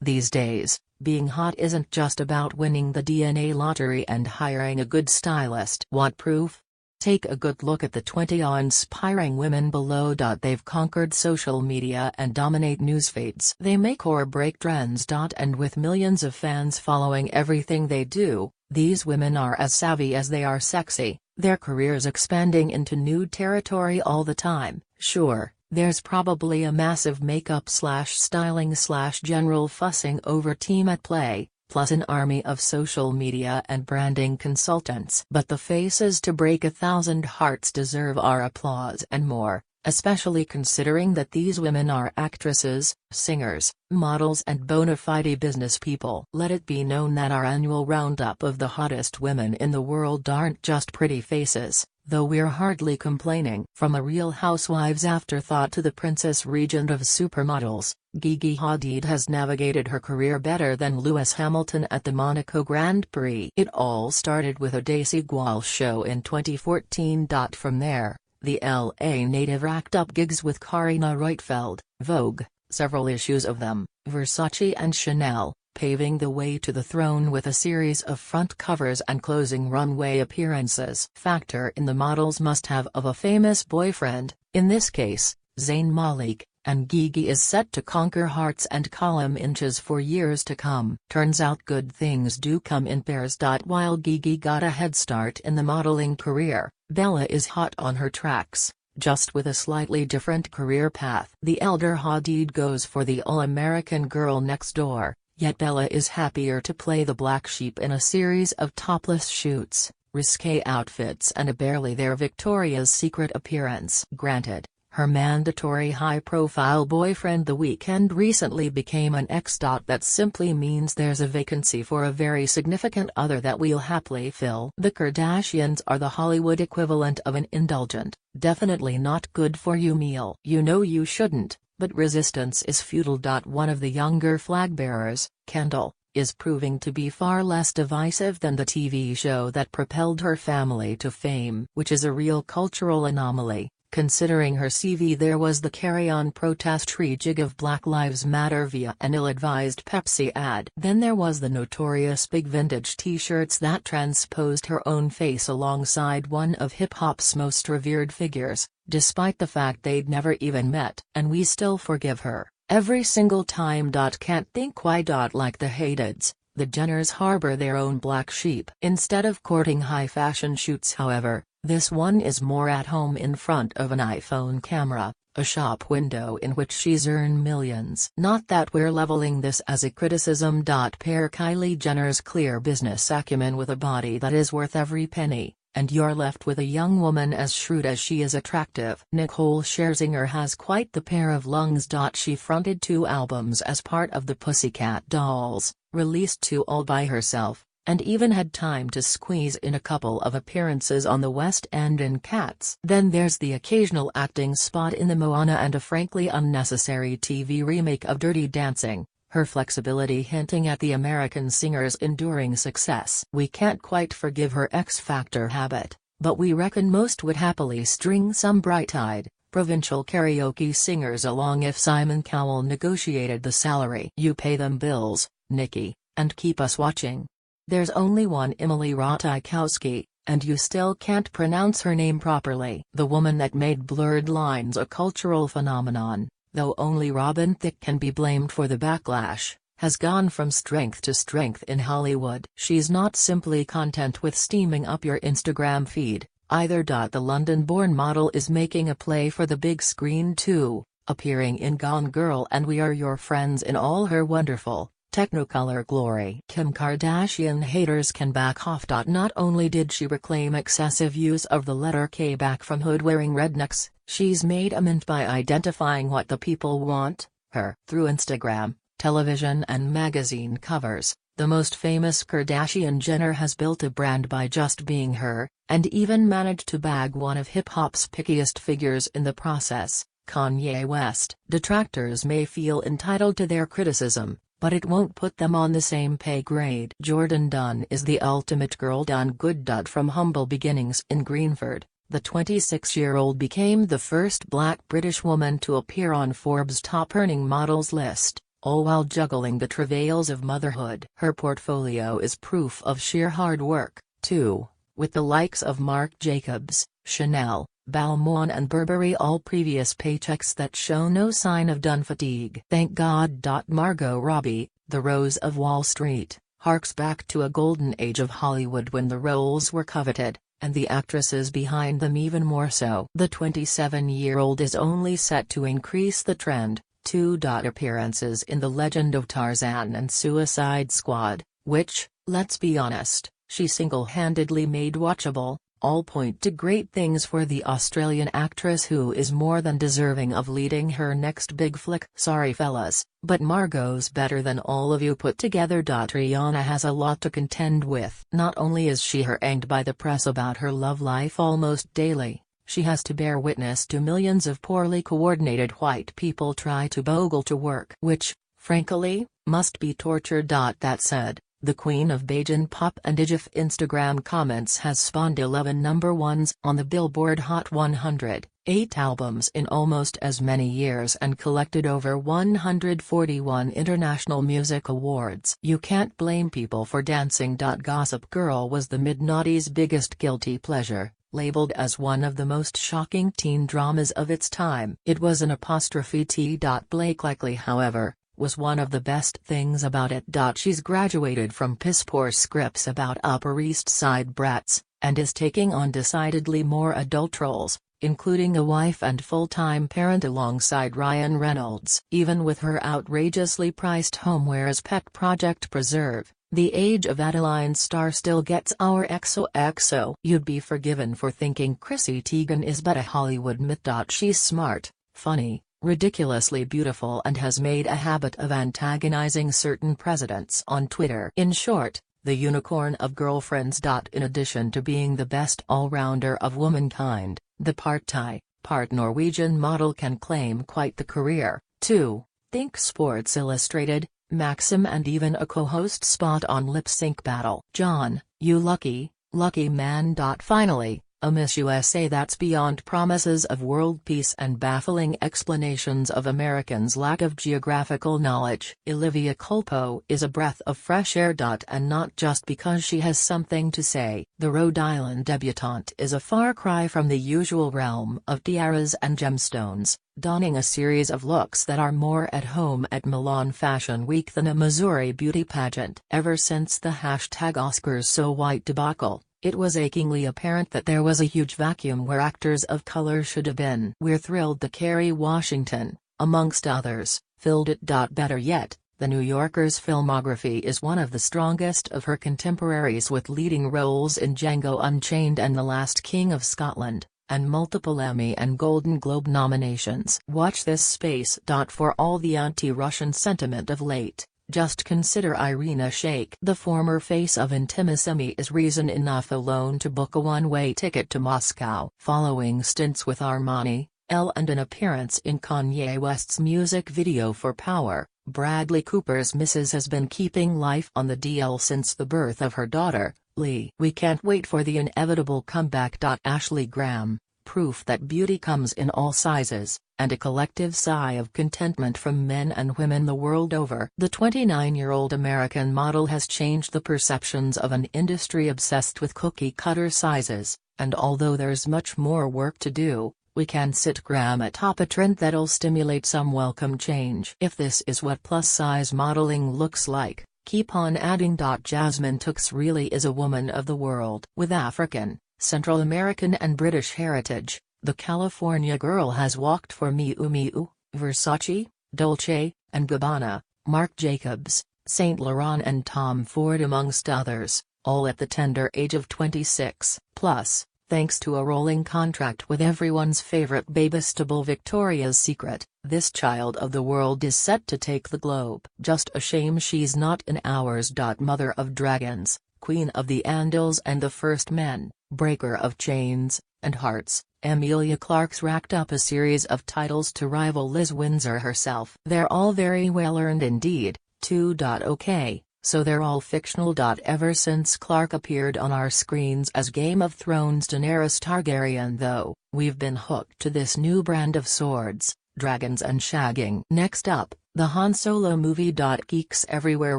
These days, being hot isn't just about winning the DNA lottery and hiring a good stylist. Want proof? Take a good look at the 20 awe-inspiring women below. They've conquered social media and dominate newsfeeds. They make or break trends. And with millions of fans following everything they do, these women are as savvy as they are sexy, their careers expanding into new territory all the time. Sure, there's probably a massive makeup/styling/general fussing over team at play, plus an army of social media and branding consultants. But the faces to break 1,000 hearts deserve our applause and more, especially considering that these women are actresses, singers, models and bona fide business people. Let it be known that our annual roundup of the hottest women in the world aren't just pretty faces, though we're hardly complaining. From a Real Housewives afterthought to the Princess Regent of supermodels, Gigi Hadid has navigated her career better than Lewis Hamilton at the Monaco Grand Prix. It all started with a Desigual show in 2014. From there, the LA native racked up gigs with Karina Reutefeldt, Vogue, several issues of them, Versace and Chanel, paving the way to the throne with a series of front covers and closing runway appearances. Factor in the model's must-have of a famous boyfriend, in this case, Zayn Malik, and Gigi is set to conquer hearts and column inches for years to come. Turns out good things do come in pairs. While Gigi got a head start in the modeling career, Bella is hot on her tracks, just with a slightly different career path. The elder Hadid goes for the all-American girl next door, yet Bella is happier to play the black sheep in a series of topless shoots, risque outfits and a barely there Victoria's Secret appearance. Granted, her mandatory high-profile boyfriend The Weeknd recently became an ex. That simply means there's a vacancy for a very significant other that we'll happily fill. The Kardashians are the Hollywood equivalent of an indulgent, definitely not good for you meal. You know you shouldn't, but resistance is futile. One of the younger flag-bearers, Kendall, is proving to be far less divisive than the TV show that propelled her family to fame, which is a real cultural anomaly. Considering her CV, there was the carry-on protest rejig of Black Lives Matter via an ill-advised Pepsi ad. Then there was the notorious big vintage t-shirts that transposed her own face alongside one of hip-hop's most revered figures, despite the fact they'd never even met. And we still forgive her, every single time. Can't think why. Like the Hadids, the Jenners harbor their own black sheep. Instead of courting high-fashion shoots, however, this one is more at home in front of an iPhone camera, a shop window in which she's earned millions. Not that we're leveling this as a criticism. Pair Kylie Jenner's clear business acumen with a body that is worth every penny, and you're left with a young woman as shrewd as she is attractive. Nicole Scherzinger has quite the pair of lungs. She fronted 2 albums as part of the Pussycat Dolls, released 2 all by herself, and even had time to squeeze in a couple of appearances on the West End in Cats. Then there's the occasional acting spot in the Moana and a frankly unnecessary TV remake of Dirty Dancing, her flexibility hinting at the American singer's enduring success. We can't quite forgive her X Factor habit, but we reckon most would happily string some bright-eyed, provincial karaoke singers along if Simon Cowell negotiated the salary. You pay them bills, Nikki, and keep us watching. There's only one Emily Ratajkowski, and you still can't pronounce her name properly. The woman that made Blurred Lines a cultural phenomenon, though only Robin Thicke can be blamed for the backlash, has gone from strength to strength in Hollywood. She's not simply content with steaming up your Instagram feed, either. The London-born model is making a play for the big screen too, appearing in Gone Girl and We Are Your Friends in all her wonderful, Technicolor glory. Kim Kardashian haters can back off. Not only did she reclaim excessive use of the letter K back from hood-wearing rednecks, she's made a mint by identifying what the people want, her. Through Instagram, television and magazine covers, the most famous Kardashian Jenner has built a brand by just being her, and even managed to bag one of hip-hop's pickiest figures in the process, Kanye West. Detractors may feel entitled to their criticism, but it won't put them on the same pay grade. Jordan Dunn is the ultimate girl done good. From humble beginnings in Greenford, the 26-year-old became the first Black British woman to appear on Forbes' top-earning models list, all while juggling the travails of motherhood. Her portfolio is proof of sheer hard work, too, with the likes of Marc Jacobs, Chanel, Balmain and Burberry, all previous paychecks that show no sign of done fatigue. Thank God. Margot Robbie, the Rose of Wall Street, harks back to a golden age of Hollywood when the roles were coveted, and the actresses behind them even more so. The 27-year-old is only set to increase the trend. Appearances in The Legend of Tarzan and Suicide Squad, which, let's be honest, she single-handedly made watchable, all point to great things for the Australian actress who is more than deserving of leading her next big flick. Sorry fellas, but Margot's better than all of you put together. Rihanna has a lot to contend with. Not only is she harangued by the press about her love life almost daily, she has to bear witness to millions of poorly coordinated white people try to bogle to work, which, frankly, must be torture. That said, the queen of Bajan pop and IGF Instagram comments has spawned 11 number ones on the Billboard Hot 100, 8 albums in almost as many years, and collected over 141 international music awards. You can't blame people for dancing. Gossip Girl was the mid-noughties' biggest guilty pleasure, labeled as one of the most shocking teen dramas of its time. It was an apostrophe T. Blake Lively, however, was one of the best things about it. She's graduated from piss-poor scripts about Upper East Side brats, and is taking on decidedly more adult roles, including a wife and full-time parent alongside Ryan Reynolds. Even with her outrageously priced homewares pet project Preserve, the Age of Adeline star still gets our XOXO. You'd be forgiven for thinking Chrissy Teigen is but a Hollywood myth. She's smart, funny, ridiculously beautiful, and has made a habit of antagonizing certain presidents on Twitter. In short, the unicorn of girlfriends. In addition to being the best all-rounder of womankind, the part Thai, part Norwegian model can claim quite the career, too. Think Sports Illustrated, Maxim, and even a co-host spot on Lip Sync Battle. John, you lucky man. Finally, a Miss USA that's beyond promises of world peace and baffling explanations of Americans' lack of geographical knowledge. Olivia Culpo is a breath of fresh air. And not just because she has something to say. The Rhode Island debutante is a far cry from the usual realm of tiaras and gemstones, donning a series of looks that are more at home at Milan Fashion Week than a Missouri beauty pageant. Ever since the #Oscars So White debacle, it was achingly apparent that there was a huge vacuum where actors of color should have been. We're thrilled that Kerry Washington, amongst others, filled it. Better yet, The New Yorker's filmography is one of the strongest of her contemporaries, with leading roles in Django Unchained and The Last King of Scotland, and multiple Emmy and Golden Globe nominations. Watch this space. For all the anti-Russian sentiment of late, just consider Irina Shayk. The former face of Intimissimi is reason enough alone to book a one-way ticket to Moscow. Following stints with Armani, Elle, and an appearance in Kanye West's music video for Power, Bradley Cooper's missus has been keeping life on the DL since the birth of her daughter, Lee. We can't wait for the inevitable comeback. Ashley Graham, proof that beauty comes in all sizes, and a collective sigh of contentment from men and women the world over. The 29-year-old American model has changed the perceptions of an industry obsessed with cookie-cutter sizes, and although there's much more work to do, we can sit Graham atop a trend that'll stimulate some welcome change. If this is what plus-size modeling looks like, keep on adding. Jasmine Tooks really is a woman of the world. With African, Central American and British heritage, the California girl has walked for Miu Miu, Versace, Dolce & Gabbana, Marc Jacobs, Saint Laurent and Tom Ford amongst others, all at the tender age of 26. Plus, thanks to a rolling contract with everyone's favorite baby stable Victoria's Secret, this child of the world is set to take the globe. Just a shame she's not in ours. Mother of Dragons, Queen of the Andals and the First Men, Breaker of Chains and Hearts, Emilia Clarke's racked up a series of titles to rival Liz Windsor herself. They're all very well earned indeed, too. Okay, so they're all fictional. Ever since Clarke appeared on our screens as Game of Thrones Daenerys Targaryen, though, we've been hooked to this new brand of swords, dragons and shagging. Next up, The Han Solo movie. Geeks everywhere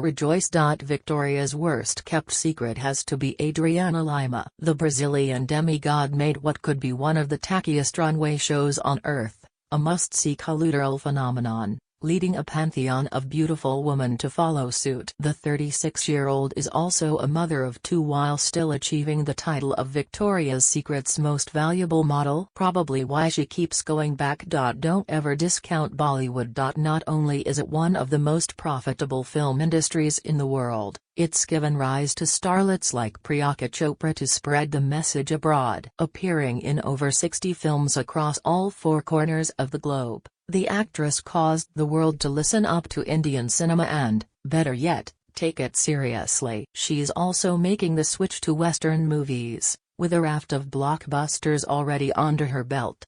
rejoice. Victoria's worst kept secret has to be Adriana Lima. The Brazilian demigod made what could be one of the tackiest runway shows on Earth, a must-see cultural phenomenon, leading a pantheon of beautiful women to follow suit. The 36-year-old is also a mother of two while still achieving the title of Victoria's Secret's most valuable model. Probably why she keeps going back. Don't ever discount Bollywood. Not only is it one of the most profitable film industries in the world, it's given rise to starlets like Priyanka Chopra to spread the message abroad. Appearing in over 60 films across all four corners of the globe, the actress caused the world to listen up to Indian cinema and, better yet, take it seriously. She's also making the switch to Western movies, with a raft of blockbusters already under her belt.